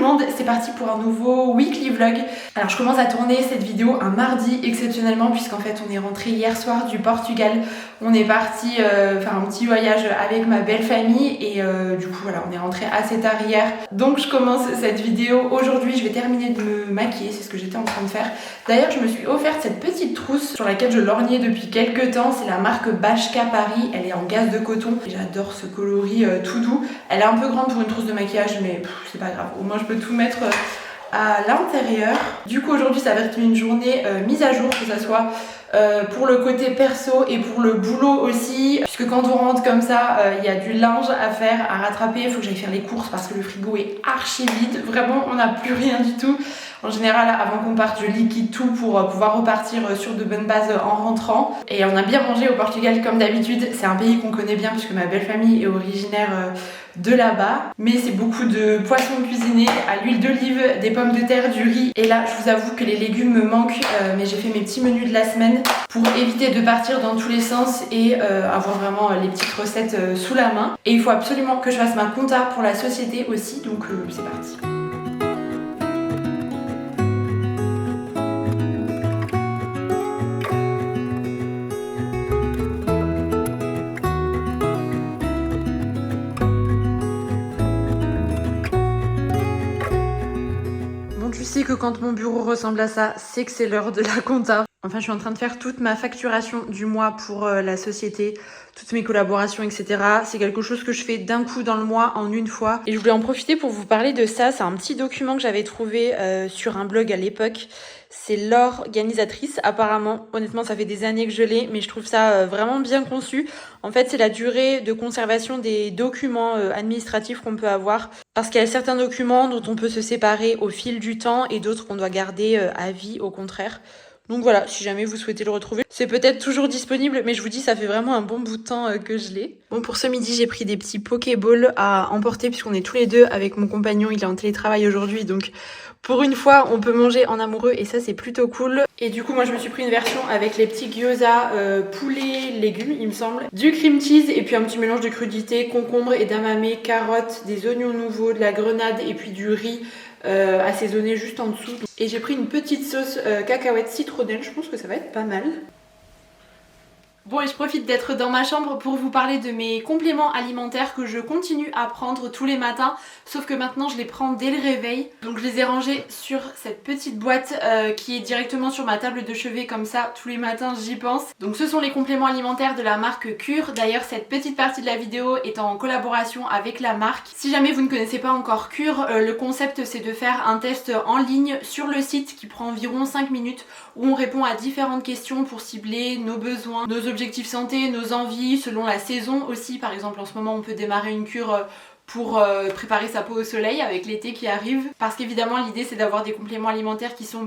le monde, c'est parti pour un nouveau weekly vlog. Alors je commence à tourner cette vidéo un mardi exceptionnellement puisqu'en fait on est rentré hier soir du Portugal. On est parti faire un petit voyage avec ma belle famille et du coup voilà, on est rentré assez tard hier. Donc je commence cette vidéo aujourd'hui, je vais terminer de me maquiller, c'est ce que j'étais en train de faire. D'ailleurs je me suis offert cette petite trousse sur laquelle je lorgnais depuis quelques temps, c'est la marque Bashka Paris, elle est en gaze de coton. J'adore ce coloris tout doux. Elle est un peu grande pour une trousse de maquillage mais c'est pas grave, au moins je peux tout mettre à l'intérieur. Du coup aujourd'hui ça va être une journée mise à jour, que ça soit pour le côté perso et pour le boulot aussi, puisque quand on rentre comme ça il y a du linge à faire, à rattraper, il faut que j'aille faire les courses parce que le frigo est archi vide, vraiment on n'a plus rien du tout. En général avant qu'on parte je liquide tout pour pouvoir repartir sur de bonnes bases en rentrant. Et on a bien mangé au Portugal comme d'habitude, c'est un pays qu'on connaît bien puisque ma belle famille est originaire de là-bas. Mais c'est beaucoup de poissons cuisinés à l'huile d'olive, des pommes de terre, du riz. Et là je vous avoue que les légumes me manquent, mais j'ai fait mes petits menus de la semaine pour éviter de partir dans tous les sens et avoir vraiment les petites recettes sous la main. Et il faut absolument que je fasse ma compta pour la société aussi, donc c'est parti. Tu sais que quand mon bureau ressemble à ça, c'est que c'est l'heure de la compta. Enfin, je suis en train de faire toute ma facturation du mois pour la société, toutes mes collaborations, etc. C'est quelque chose que je fais d'un coup dans le mois, en une fois. Et je voulais en profiter pour vous parler de ça. C'est un petit document que j'avais trouvé sur un blog à l'époque. C'est l'organisatrice, apparemment. Honnêtement, ça fait des années que je l'ai, mais je trouve ça vraiment bien conçu. En fait, c'est la durée de conservation des documents administratifs qu'on peut avoir. Parce qu'il y a certains documents dont on peut se séparer au fil du temps et d'autres qu'on doit garder à vie, au contraire. Donc voilà, si jamais vous souhaitez le retrouver, c'est peut-être toujours disponible, mais je vous dis, ça fait vraiment un bon bout de temps que je l'ai. Bon, pour ce midi, j'ai pris des petits Pokéballs à emporter puisqu'on est tous les deux avec mon compagnon, il est en télétravail aujourd'hui, donc pour une fois, on peut manger en amoureux et ça, c'est plutôt cool. Et du coup, moi, je me suis pris une version avec les petits gyoza poulet légumes, il me semble, du cream cheese et puis un petit mélange de crudités, concombre, edamame, carottes, des oignons nouveaux, de la grenade et puis du riz. Assaisonné juste en dessous. Et j'ai pris une petite sauce cacahuète citronnelle, je pense que ça va être pas mal. Bon, et je profite d'être dans ma chambre pour vous parler de mes compléments alimentaires que je continue à prendre tous les matins, sauf que maintenant je les prends dès le réveil. Donc je les ai rangés sur cette petite boîte qui est directement sur ma table de chevet, comme ça tous les matins j'y pense. Donc ce sont les compléments alimentaires de la marque Cure. D'ailleurs cette petite partie de la vidéo est en collaboration avec la marque. Si jamais vous ne connaissez pas encore Cure, le concept c'est de faire un test en ligne sur le site qui prend environ 5 minutes où on répond à différentes questions pour cibler nos besoins, nos objectifs santé, nos envies, selon la saison aussi. Par exemple en ce moment on peut démarrer une cure pour préparer sa peau au soleil avec l'été qui arrive, parce qu'évidemment l'idée c'est d'avoir des compléments alimentaires qui sont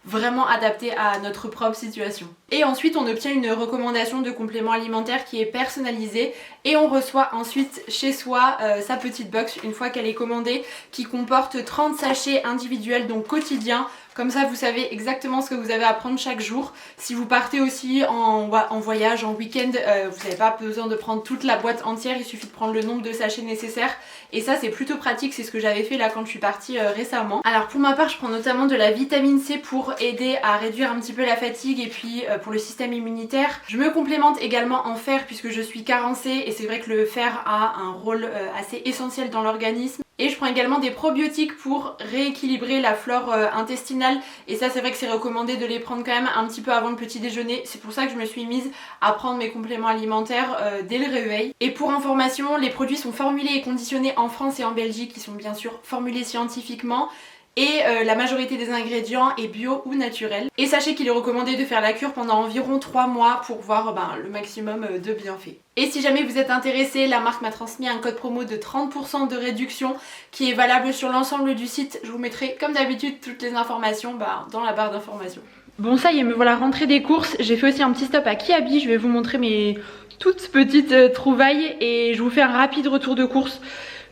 vraiment adaptés à notre propre situation. Et ensuite on obtient une recommandation de compléments alimentaires qui est personnalisée et on reçoit ensuite chez soi sa petite box une fois qu'elle est commandée, qui comporte 30 sachets individuels, donc quotidiens. Comme ça vous savez exactement ce que vous avez à prendre chaque jour. Si vous partez aussi en voyage, en week-end, vous n'avez pas besoin de prendre toute la boîte entière, il suffit de prendre le nombre de sachets nécessaires. Et ça c'est plutôt pratique, c'est ce que j'avais fait là quand je suis partie récemment. Alors pour ma part je prends notamment de la vitamine C pour aider à réduire un petit peu la fatigue et puis pour le système immunitaire. Je me complémente également en fer puisque je suis carencée et c'est vrai que le fer a un rôle assez essentiel dans l'organisme. Et je prends également des probiotiques pour rééquilibrer la flore intestinale, et ça c'est vrai que c'est recommandé de les prendre quand même un petit peu avant le petit déjeuner. C'est pour ça que je me suis mise à prendre mes compléments alimentaires dès le réveil. Et pour information, les produits sont formulés et conditionnés en France et en Belgique, qui sont bien sûr formulés scientifiquement. Et la majorité des ingrédients est bio ou naturel. Et sachez qu'il est recommandé de faire la cure pendant environ 3 mois pour voir le maximum de bienfaits. Et si jamais vous êtes intéressé, la marque m'a transmis un code promo de 30% de réduction qui est valable sur l'ensemble du site. Je vous mettrai comme d'habitude toutes les informations dans la barre d'informations. Bon ça y est, me voilà rentrée des courses. J'ai fait aussi un petit stop à Kiabi, je vais vous montrer mes toutes petites trouvailles et je vous fais un rapide retour de course.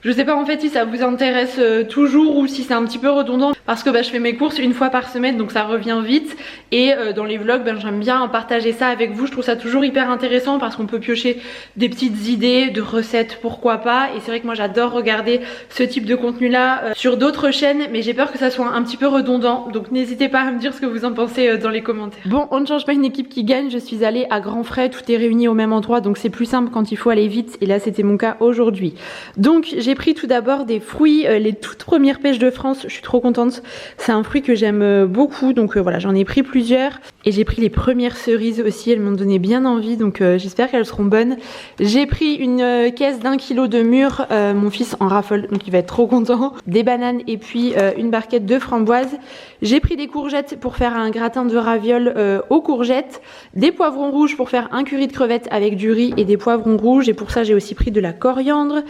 Je sais pas en fait si ça vous intéresse toujours ou si c'est un petit peu redondant. parce que je fais mes courses une fois par semaine, donc ça revient vite. Et dans les vlogs, j'aime bien partager ça avec vous. Je trouve ça toujours hyper intéressant parce qu'on peut piocher des petites idées de recettes, pourquoi pas. Et c'est vrai que moi j'adore regarder ce type de contenu là sur d'autres chaînes, mais j'ai peur que ça soit un petit peu redondant. Donc n'hésitez pas à me dire ce que vous en pensez dans les commentaires. Bon, on ne change pas une équipe qui gagne. Je suis allée à grands frais, tout est réuni au même endroit, donc c'est plus simple quand il faut aller vite. Et là c'était mon cas aujourd'hui. Donc j'ai pris tout d'abord des fruits, les toutes premières pêches de France. Je suis trop contente. C'est un fruit que j'aime beaucoup, donc voilà, j'en ai pris plusieurs. Et j'ai pris les premières cerises aussi, elles m'ont donné bien envie, donc j'espère qu'elles seront bonnes. J'ai pris une caisse d'1 kg de mûres, mon fils en raffole, donc il va être trop content. Des bananes et puis une barquette de framboises. J'ai pris des courgettes pour faire un gratin de ravioles aux courgettes, des poivrons rouges pour faire un curry de crevettes avec du riz et des poivrons rouges. Et pour ça j'ai aussi pris de la coriandre,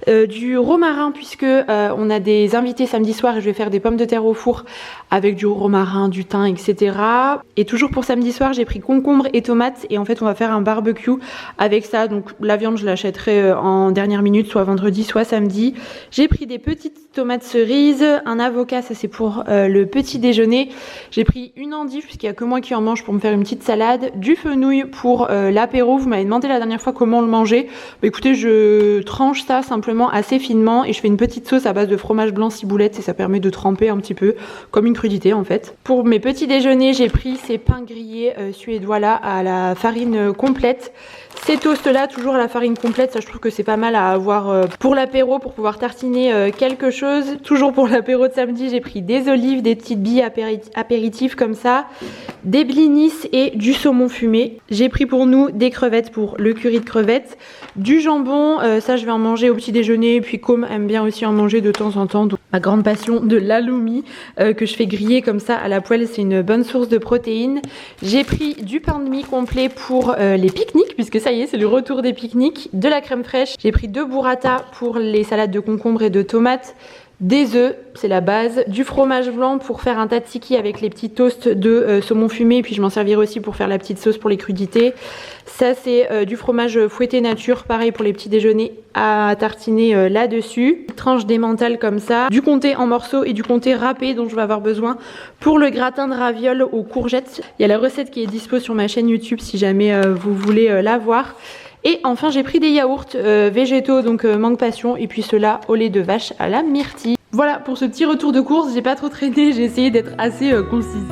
du romarin puisque on a des invités samedi soir et je vais faire des pommes de terre au four avec du romarin, du thym, etc. Et toujours pour samedi soir j'ai pris concombre et tomates et en fait on va faire un barbecue avec ça. Donc la viande je l'achèterai en dernière minute, soit vendredi soit samedi. J'ai pris des petites tomates cerises, un avocat, ça c'est pour le petit déjeuner. J'ai pris une endive puisqu'il n'y a que moi qui en mange pour me faire une petite salade, du fenouil pour l'apéro. Vous m'avez demandé la dernière fois comment le manger. Écoutez, je tranche ça simplement assez finement et je fais une petite sauce à base de fromage blanc ciboulette et ça permet de tremper un petit peu comme une crudité en fait. Pour mes petits déjeuners, j'ai pris ces pains grillés suédois là à la farine complète. Ces toasts là toujours à la farine complète, ça je trouve que c'est pas mal à avoir pour l'apéro, pour pouvoir tartiner quelque chose. Toujours pour l'apéro de samedi, j'ai pris des olives, des petites billes apéritives comme ça, des blinis et du saumon fumé. J'ai pris pour nous des crevettes pour le curry de crevettes, du jambon, ça je vais en manger au petit déjeuner, et puis Com aime bien aussi en manger de temps en temps. Donc, ma grande passion de l'halloumi que je fais griller comme ça à la poêle, c'est une bonne source de protéines. J'ai pris du pain de mie complet pour les pique-niques, puisque ça y est, c'est le retour des pique-niques, de la crème fraîche. J'ai pris 2 burrata pour les salades de concombre et de tomates, des œufs, c'est la base, du fromage blanc pour faire un tzatziki avec les petits toasts de saumon fumé, et puis je m'en servirai aussi pour faire la petite sauce pour les crudités. Ça c'est du fromage fouetté nature, pareil pour les petits déjeuners à tartiner là-dessus. Tranche d'emmental comme ça, du comté en morceaux et du comté râpé dont je vais avoir besoin pour le gratin de ravioles aux courgettes. Il y a la recette qui est dispo sur ma chaîne YouTube si jamais vous voulez la voir. Et enfin j'ai pris des yaourts végétaux, donc mangue passion, et puis ceux-là au lait de vache à la myrtille. Voilà pour ce petit retour de course, j'ai pas trop traîné, j'ai essayé d'être assez concise.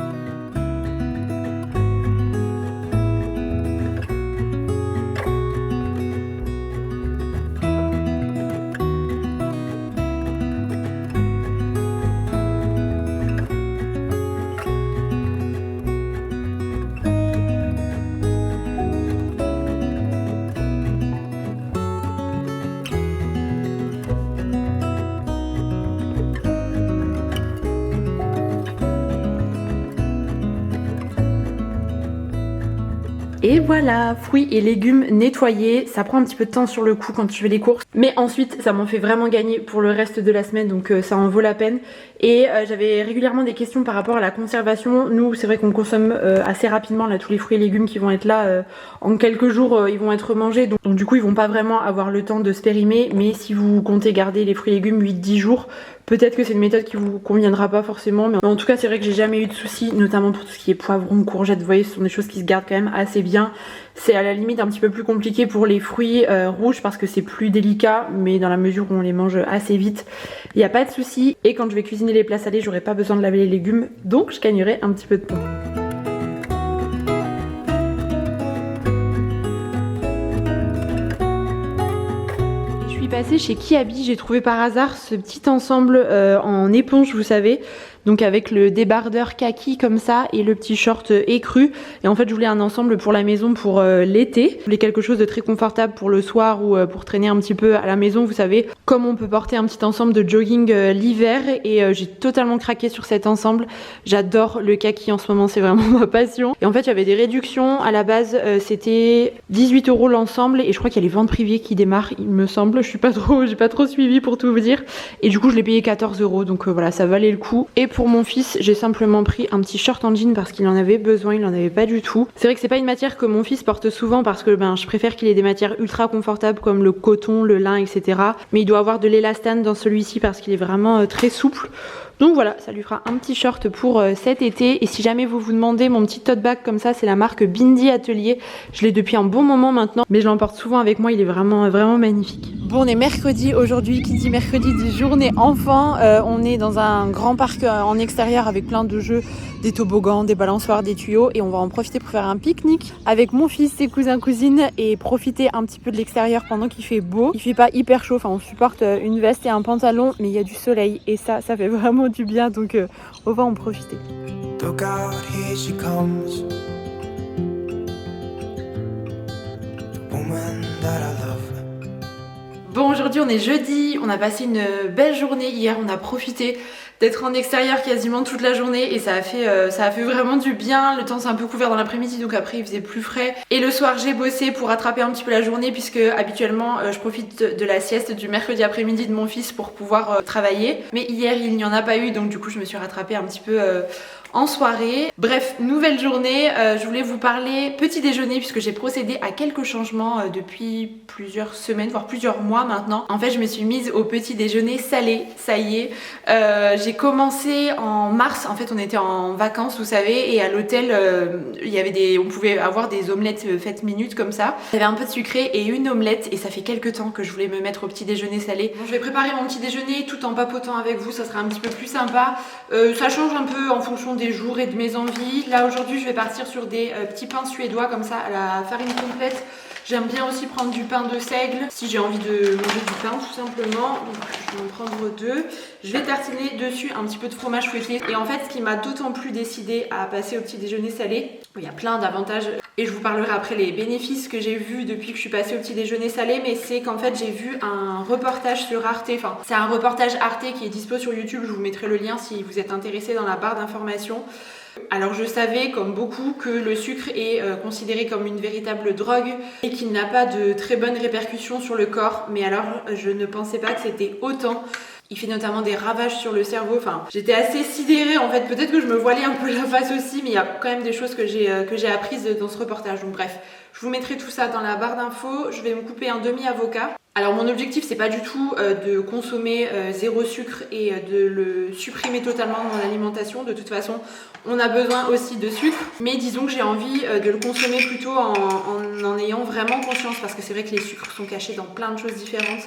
Et voilà, fruits et légumes nettoyés. Ça prend un petit peu de temps sur le coup quand je fais les courses, mais ensuite ça m'en fait vraiment gagner pour le reste de la semaine, donc ça en vaut la peine. Et j'avais régulièrement des questions par rapport à la conservation. Nous c'est vrai qu'on consomme assez rapidement là tous les fruits et légumes qui vont être là en quelques jours, ils vont être mangés, donc du coup ils vont pas vraiment avoir le temps de se périmer. Mais si vous comptez garder les fruits et légumes 8-10 jours, peut-être que c'est une méthode qui vous conviendra pas forcément, mais en tout cas c'est vrai que j'ai jamais eu de soucis, notamment pour tout ce qui est poivrons, courgettes. Vous voyez, ce sont des choses qui se gardent quand même assez bien. C'est à la limite un petit peu plus compliqué pour les fruits rouges parce que c'est plus délicat, mais dans la mesure où on les mange assez vite, il n'y a pas de souci. Et quand je vais cuisiner les plats salés, j'aurai pas besoin de laver les légumes, donc je gagnerai un petit peu de temps. Passé chez Kiabi, j'ai trouvé par hasard ce petit ensemble en éponge, vous savez, donc avec le débardeur kaki comme ça et le petit short écru. Et en fait je voulais un ensemble pour la maison pour l'été. Je voulais quelque chose de très confortable pour le soir ou pour traîner un petit peu à la maison, vous savez, comme on peut porter un petit ensemble de jogging l'hiver. Et j'ai totalement craqué sur cet ensemble. J'adore le kaki en ce moment, c'est vraiment ma passion. Et en fait il y avait des réductions, à la base c'était 18 € l'ensemble, et je crois qu'il y a les ventes privées qui démarrent, il me semble. J'ai pas trop suivi pour tout vous dire, et du coup je l'ai payé 14 €, donc voilà, ça valait le coup. Et pour mon fils j'ai simplement pris un petit short en jean parce qu'il en avait besoin, il en avait pas du tout. C'est vrai que c'est pas une matière que mon fils porte souvent parce que je préfère qu'il ait des matières ultra confortables comme le coton, le lin, etc. Mais il doit avoir de l'élastane dans celui-ci parce qu'il est vraiment très souple. Donc voilà, ça lui fera un petit short pour cet été. Et si jamais vous vous demandez, mon petit tote bag comme ça, c'est la marque Bindi Atelier. Je l'ai depuis un bon moment maintenant, mais je l'emporte souvent avec moi, il est vraiment magnifique. Bon, on est mercredi aujourd'hui, qui dit mercredi dit journée enfant. On est dans un grand parc en extérieur avec plein de jeux, des toboggans, des balançoires, des tuyaux, et on va en profiter pour faire un pique-nique avec mon fils, ses cousins, cousines, et profiter un petit peu de l'extérieur pendant qu'il fait beau. Il fait pas hyper chaud, enfin on supporte une veste et un pantalon, mais il y a du soleil et ça fait vraiment du bien, donc on va en profiter. Look out, here she comes. The woman that I love. Bon, aujourd'hui on est jeudi, on a passé une belle journée hier, on a profité d'être en extérieur quasiment toute la journée et ça a fait vraiment du bien. Le temps s'est un peu couvert dans l'après-midi, donc après il faisait plus frais. Et le soir j'ai bossé pour rattraper un petit peu la journée, puisque habituellement je profite de la sieste du mercredi après-midi de mon fils pour pouvoir travailler. Mais hier il n'y en a pas eu, donc du coup je me suis rattrapée un petit peu en soirée. Bref, nouvelle journée, je voulais vous parler petit déjeuner, puisque j'ai procédé à quelques changements depuis plusieurs semaines, voire plusieurs mois maintenant. En fait je me suis mise au petit déjeuner salé, ça y est. J'ai commencé en mars, en fait on était en vacances vous savez, et à l'hôtel on pouvait avoir des omelettes faites minutes comme ça. Il y avait un peu de sucré et une omelette, et ça fait quelques temps que je voulais me mettre au petit déjeuner salé. Bon, je vais préparer mon petit déjeuner tout en papotant avec vous, ça sera un petit peu plus sympa. Ça change un peu en fonction des jours et de mes envies. Là aujourd'hui je vais partir sur des petits pains suédois comme ça à la farine complète. J'aime bien aussi prendre du pain de seigle si j'ai envie de manger du pain tout simplement. Donc je vais en prendre 2. Je vais tartiner dessus un petit peu de fromage fouetté. Et en fait ce qui m'a d'autant plus décidé à passer au petit déjeuner salé, il y a plein d'avantages et je vous parlerai après les bénéfices que j'ai vus depuis que je suis passée au petit déjeuner salé, mais c'est qu'en fait j'ai vu un reportage sur Arte. Enfin c'est un reportage Arte qui est dispo sur YouTube, je vous mettrai le lien si vous êtes intéressé dans la barre d'informations. Alors je savais comme beaucoup que le sucre est considéré comme une véritable drogue et qu'il n'a pas de très bonnes répercussions sur le corps, mais alors je ne pensais pas que c'était autant. Il fait notamment des ravages sur le cerveau, enfin j'étais assez sidérée en fait, peut-être que je me voilais un peu la face aussi, mais il y a quand même des choses que j'ai apprises dans ce reportage, donc bref. Je vous mettrai tout ça dans la barre d'infos. Je vais me couper un demi-avocat. Alors mon objectif c'est pas du tout de consommer zéro sucre et de le supprimer totalement dans mon alimentation. De toute façon on a besoin aussi de sucre, mais disons que j'ai envie de le consommer plutôt en ayant vraiment conscience, parce que c'est vrai que les sucres sont cachés dans plein de choses différentes.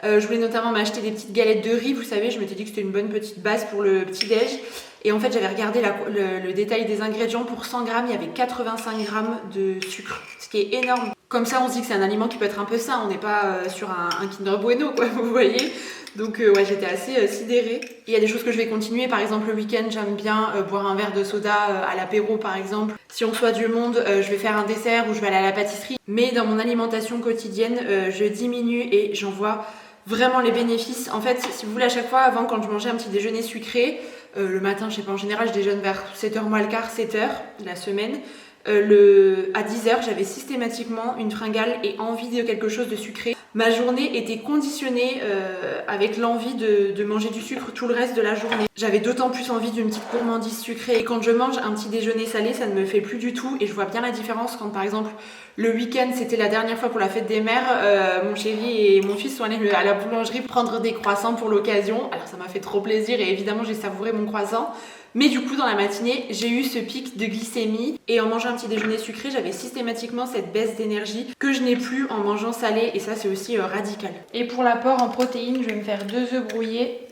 Je voulais notamment m'acheter des petites galettes de riz, vous savez, je m'étais dit que c'était une bonne petite base pour le petit déj. Et en fait j'avais regardé le détail des ingrédients, pour 100 grammes il y avait 85 grammes de sucre, ce qui est énorme. Comme ça on se dit que c'est un aliment qui peut être un peu sain, on n'est pas sur un Kinder Bueno quoi, vous voyez. Donc ouais, j'étais assez sidérée. Il y a des choses que je vais continuer, par exemple le week-end j'aime bien boire un verre de soda à l'apéro par exemple. Si on reçoit du monde, je vais faire un dessert ou je vais aller à la pâtisserie. Mais dans mon alimentation quotidienne, je diminue et j'en vois vraiment les bénéfices. En fait, si vous voulez, à chaque fois avant, quand je mangeais un petit déjeuner sucré, le matin, je sais pas, en général je déjeune vers 7h moins le quart, 7h la semaine. À 10h, j'avais systématiquement une fringale et envie de quelque chose de sucré. Ma journée était conditionnée avec l'envie de manger du sucre tout le reste de la journée. J'avais d'autant plus envie d'une petite gourmandise sucrée. Et quand je mange un petit déjeuner salé, ça ne me fait plus du tout. Et je vois bien la différence quand par exemple le week-end, c'était la dernière fois pour la fête des mères, mon chéri et mon fils sont allés à la boulangerie prendre des croissants pour l'occasion. Alors ça m'a fait trop plaisir et évidemment j'ai savouré mon croissant. Mais du coup dans la matinée j'ai eu ce pic de glycémie, et en mangeant un petit déjeuner sucré j'avais systématiquement cette baisse d'énergie que je n'ai plus en mangeant salé, et ça c'est aussi radical. Et pour l'apport en protéines, je vais me faire 2 œufs brouillés.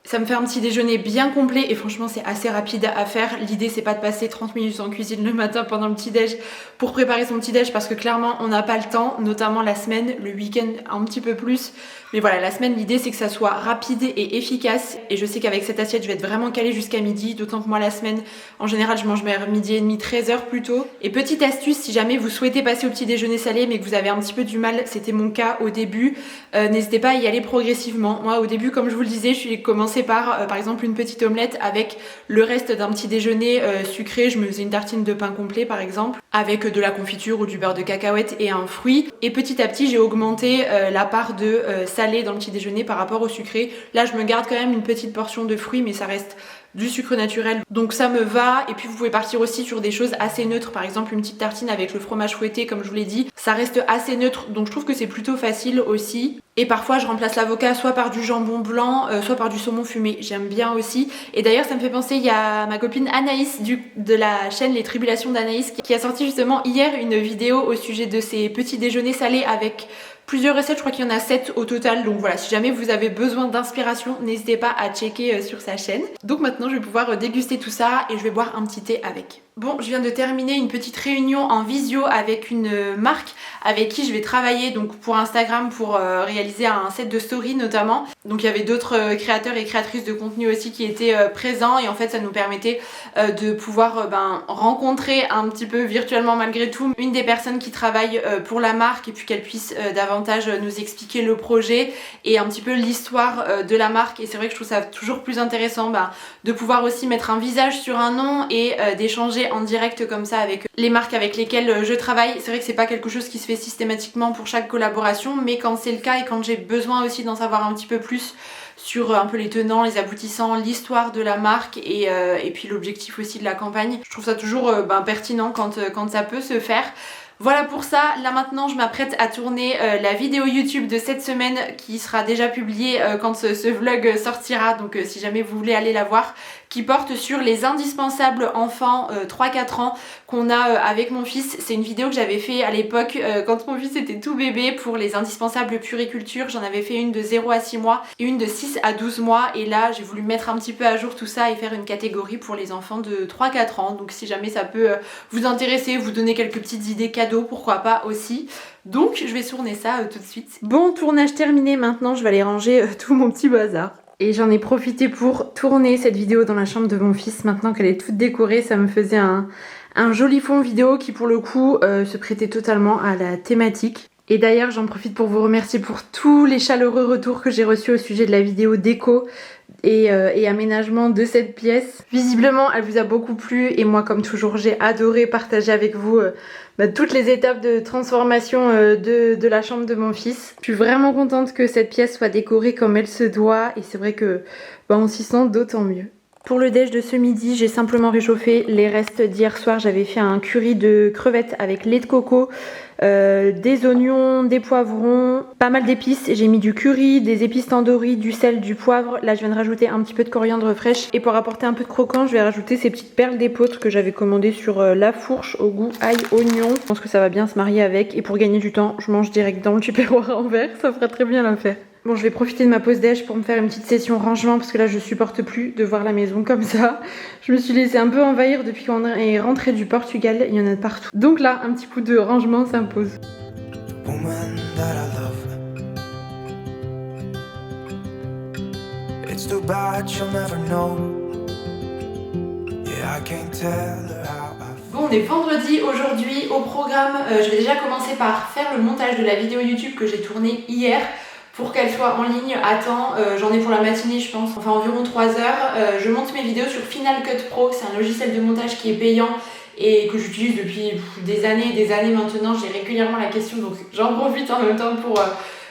Ça me fait un petit déjeuner bien complet et franchement c'est assez rapide à faire. L'idée c'est pas de passer 30 minutes en cuisine le matin pendant le petit déj pour préparer son petit déj, parce que clairement on n'a pas le temps, notamment la semaine, le week-end un petit peu plus. Mais voilà, la semaine l'idée c'est que ça soit rapide et efficace, et je sais qu'avec cette assiette je vais être vraiment calée jusqu'à midi, d'autant que moi la semaine en général je mange vers midi et demi, 13h plutôt. Et petite astuce, si jamais vous souhaitez passer au petit déjeuner salé mais que vous avez un petit peu du mal, c'était mon cas au début, n'hésitez pas à y aller progressivement. Moi au début, comme je vous le disais, je suis commencé par exemple une petite omelette avec le reste d'un petit déjeuner sucré. Je me faisais une tartine de pain complet par exemple, avec de la confiture ou du beurre de cacahuète et un fruit. Et petit à petit j'ai augmenté la part de salé dans le petit déjeuner par rapport au sucré. Là je me garde quand même une petite portion de fruits, mais ça reste du sucre naturel, donc ça me va. Et puis vous pouvez partir aussi sur des choses assez neutres, par exemple une petite tartine avec le fromage fouetté, comme je vous l'ai dit, ça reste assez neutre, donc je trouve que c'est plutôt facile aussi. Et parfois je remplace l'avocat soit par du jambon blanc, soit par du saumon fumé, j'aime bien aussi. Et d'ailleurs ça me fait penser, il y a ma copine Anaïs de la chaîne Les Tribulations d'Anaïs qui a sorti justement hier une vidéo au sujet de ses petits déjeuners salés avec plusieurs recettes, je crois qu'il y en a 7 au total, donc voilà, si jamais vous avez besoin d'inspiration, n'hésitez pas à checker sur sa chaîne. Donc maintenant je vais pouvoir déguster tout ça et je vais boire un petit thé avec. Bon, je viens de terminer une petite réunion en visio avec une marque avec qui je vais travailler donc pour Instagram pour réaliser un set de story notamment. Donc il y avait d'autres créateurs et créatrices de contenu aussi qui étaient présents et en fait ça nous permettait de pouvoir rencontrer un petit peu virtuellement malgré tout une des personnes qui travaille pour la marque et puis qu'elle puisse davantage nous expliquer le projet et un petit peu l'histoire de la marque. Et c'est vrai que je trouve ça toujours plus intéressant de pouvoir aussi mettre un visage sur un nom et d'échanger en direct comme ça avec les marques avec lesquelles je travaille. C'est vrai que c'est pas quelque chose qui se fait systématiquement pour chaque collaboration, mais quand c'est le cas et quand j'ai besoin aussi d'en savoir un petit peu plus sur un peu les tenants, les aboutissants, l'histoire de la marque et puis l'objectif aussi de la campagne, je trouve ça toujours pertinent quand ça peut se faire. Voilà pour ça, là maintenant je m'apprête à tourner la vidéo YouTube de cette semaine qui sera déjà publiée quand ce vlog sortira, donc si jamais vous voulez aller la voir, qui porte sur les indispensables enfants 3-4 ans qu'on a avec mon fils. C'est une vidéo que j'avais fait à l'époque quand mon fils était tout bébé pour les indispensables puriculture. J'en avais fait une de 0 à 6 mois et une de 6 à 12 mois et là j'ai voulu mettre un petit peu à jour tout ça et faire une catégorie pour les enfants de 3-4 ans. Donc si jamais ça peut vous intéresser, vous donner quelques petites idées cadeaux, pourquoi pas aussi. Donc je vais tourner ça tout de suite. Bon, tournage terminé, maintenant je vais aller ranger tout mon petit bazar. Et j'en ai profité pour tourner cette vidéo dans la chambre de mon fils. Maintenant qu'elle est toute décorée, ça me faisait un joli fond vidéo qui pour le coup se prêtait totalement à la thématique. Et d'ailleurs j'en profite pour vous remercier pour tous les chaleureux retours que j'ai reçus au sujet de la vidéo déco et aménagement de cette pièce. Visiblement elle vous a beaucoup plu et moi comme toujours j'ai adoré partager avec vous toutes les étapes de transformation de la chambre de mon fils. Je suis vraiment contente que cette pièce soit décorée comme elle se doit et c'est vrai que on s'y sent d'autant mieux. Pour le déj de ce midi, j'ai simplement réchauffé les restes d'hier soir. J'avais fait un curry de crevettes avec lait de coco, des oignons, des poivrons, pas mal d'épices. J'ai mis du curry, des épices tandoori, du sel, du poivre. Là, je viens de rajouter un petit peu de coriandre fraîche. Et pour apporter un peu de croquant, je vais rajouter ces petites perles d'épeautre que j'avais commandées sur La Fourche au goût ail oignon. Je pense que ça va bien se marier avec. Et pour gagner du temps, je mange direct dans le tupperware en verre. Ça fera très bien l'affaire. Bon, je vais profiter de ma pause déj pour me faire une petite session rangement parce que là je supporte plus de voir la maison comme ça. Je me suis laissée un peu envahir depuis qu'on est rentré du Portugal, il y en a de partout. Donc là, un petit coup de rangement s'impose. Bon, on est vendredi aujourd'hui. Au programme, je vais déjà commencer par faire le montage de la vidéo YouTube que j'ai tournée hier pour qu'elle soit en ligne à temps. J'en ai pour la matinée je pense, enfin environ 3 heures. Je monte mes vidéos sur Final Cut Pro, c'est un logiciel de montage qui est payant et que j'utilise depuis des années maintenant. J'ai régulièrement la question donc j'en profite en même temps pour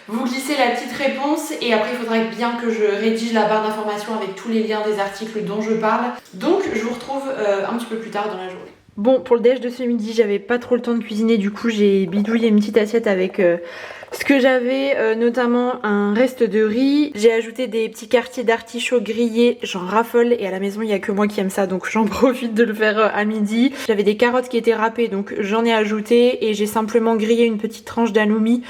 vous glisser la petite réponse et après il faudrait bien que je rédige la barre d'information avec tous les liens des articles dont je parle. Donc je vous retrouve un petit peu plus tard dans la journée. Bon, pour le déj de ce midi, j'avais pas trop le temps de cuisiner, du coup j'ai bidouillé une petite assiette avec ce que j'avais, notamment un reste de riz. J'ai ajouté des petits quartiers d'artichaut grillés, j'en raffole et à la maison il n'y a que moi qui aime ça donc j'en profite de le faire à midi. J'avais des carottes qui étaient râpées donc j'en ai ajouté et j'ai simplement grillé une petite tranche d'halloumi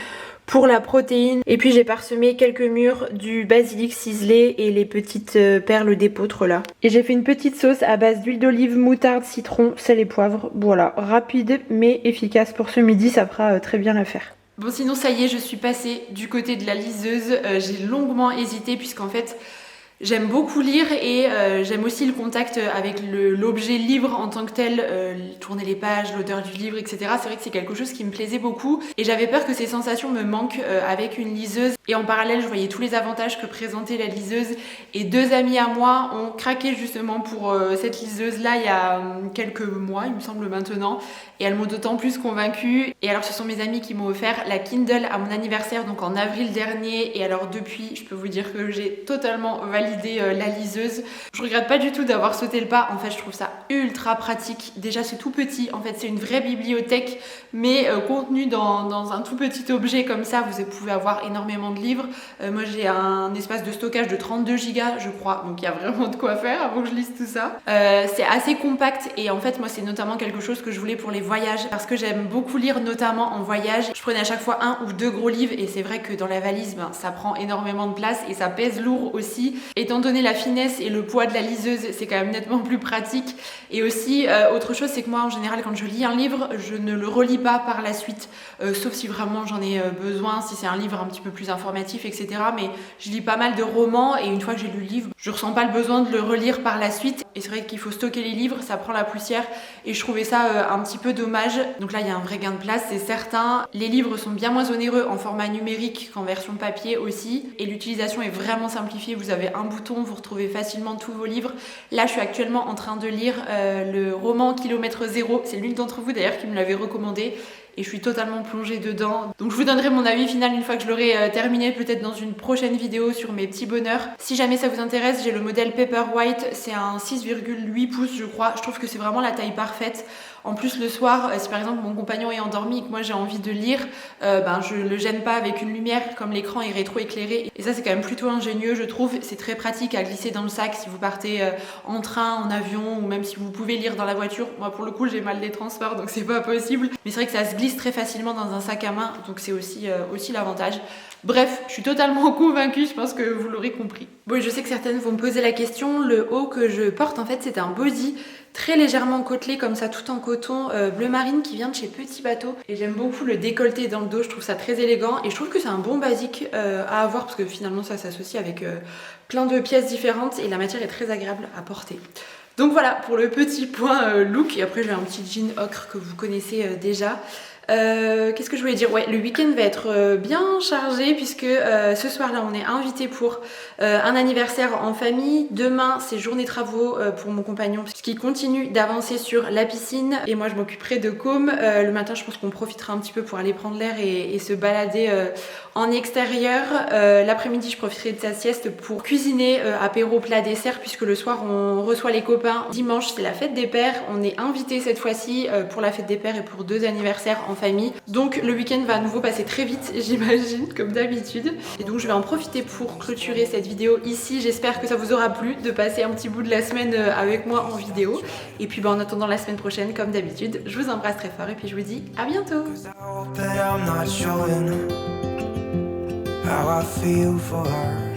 pour la protéine. Et puis j'ai parsemé quelques mûres du basilic ciselé et les petites perles d'épeautre là. Et j'ai fait une petite sauce à base d'huile d'olive, moutarde, citron, sel et poivre. Voilà, rapide mais efficace pour ce midi, ça fera très bien l'affaire. Bon sinon ça y est, je suis passée du côté de la liseuse. J'ai longuement hésité puisqu'en fait j'aime beaucoup lire et j'aime aussi le contact avec l'objet livre en tant que tel, tourner les pages, l'odeur du livre, etc. C'est vrai que c'est quelque chose qui me plaisait beaucoup et j'avais peur que ces sensations me manquent avec une liseuse. Et en parallèle, je voyais tous les avantages que présentait la liseuse et 2 amis à moi ont craqué justement pour cette liseuse-là il y a quelques mois, il me semble maintenant. Et elles m'ont d'autant plus convaincue. Et alors ce sont mes amis qui m'ont offert la Kindle à mon anniversaire, donc en avril dernier. Et alors depuis, je peux vous dire que j'ai totalement validé valider la liseuse. Je regrette pas du tout d'avoir sauté le pas. En fait, je trouve ça ultra pratique. Déjà, c'est tout petit. En fait, c'est une vraie bibliothèque, mais contenue dans un tout petit objet comme ça. Vous pouvez avoir énormément de livres. Moi, j'ai un espace de stockage de 32 gigas, je crois. Donc, il y a vraiment de quoi faire avant que je lise tout ça. C'est assez compact et en fait, moi, c'est notamment quelque chose que je voulais pour les voyages parce que j'aime beaucoup lire, notamment en voyage. Je prenais à chaque fois 1 ou 2 gros livres et c'est vrai que dans la valise, ça prend énormément de place et ça pèse lourd aussi. Étant donné la finesse et le poids de la liseuse, c'est quand même nettement plus pratique. Et aussi, autre chose, c'est que moi, en général, quand je lis un livre, je ne le relis pas par la suite, sauf si vraiment j'en ai besoin, si c'est un livre un petit peu plus informatif, etc. Mais je lis pas mal de romans et une fois que j'ai lu le livre, je ressens pas le besoin de le relire par la suite. Et c'est vrai qu'il faut stocker les livres, ça prend la poussière et je trouvais ça un petit peu dommage. Donc là, il y a un vrai gain de place, c'est certain. Les livres sont bien moins onéreux en format numérique qu'en version papier aussi. Et l'utilisation est vraiment simplifiée. Vous avez un bouton, vous retrouvez facilement tous vos livres. Là, je suis actuellement en train de lire le roman Kilomètre Zéro. C'est l'une d'entre vous d'ailleurs qui me l'avait recommandé. Et je suis totalement plongée dedans. Donc je vous donnerai mon avis final une fois que je l'aurai terminé, peut-être dans une prochaine vidéo sur mes petits bonheurs. Si jamais ça vous intéresse, j'ai le modèle Paperwhite, c'est un 6,8 pouces je crois. Je trouve que c'est vraiment la taille parfaite. En plus le soir, si par exemple mon compagnon est endormi et que moi j'ai envie de lire, je le gêne pas avec une lumière, comme l'écran est rétro-éclairé. Et ça c'est quand même plutôt ingénieux je trouve. C'est très pratique à glisser dans le sac si vous partez en train, en avion ou même si vous pouvez lire dans la voiture. Moi pour le coup j'ai mal des transports donc c'est pas possible. Mais c'est vrai que ça se glisse très facilement dans un sac à main, donc c'est aussi l'avantage. Bref, je suis totalement convaincue, je pense que vous l'aurez compris. Bon, je sais que certaines vont me poser la question, le haut que je porte en fait c'est un body très légèrement côtelé comme ça, tout en coton bleu marine qui vient de chez Petit Bateau. Et j'aime beaucoup le décolleté dans le dos, je trouve ça très élégant et je trouve que c'est un bon basique à avoir parce que finalement ça s'associe avec plein de pièces différentes et la matière est très agréable à porter. Donc voilà pour le petit point look et après j'ai un petit jean ocre que vous connaissez déjà. Qu'est-ce que je voulais dire? Ouais, le week-end va être bien chargé puisque ce soir-là, on est invité pour un anniversaire en famille. Demain, c'est journée travaux pour mon compagnon puisqu'il continue d'avancer sur la piscine et moi, je m'occuperai de Com. Le matin, je pense qu'on profitera un petit peu pour aller prendre l'air et se balader en extérieur. L'après-midi, je profiterai de sa sieste pour cuisiner apéro plat dessert puisque le soir, on reçoit les copains. Dimanche, c'est la fête des pères. On est invité cette fois-ci pour la fête des pères et pour 2 anniversaires en famille. Donc le week-end va à nouveau passer très vite, j'imagine, comme d'habitude. Et donc je vais en profiter pour clôturer cette vidéo ici. J'espère que ça vous aura plu de passer un petit bout de la semaine avec moi en vidéo. Et puis en attendant la semaine prochaine, comme d'habitude, je vous embrasse très fort et puis je vous dis à bientôt. How I feel for her.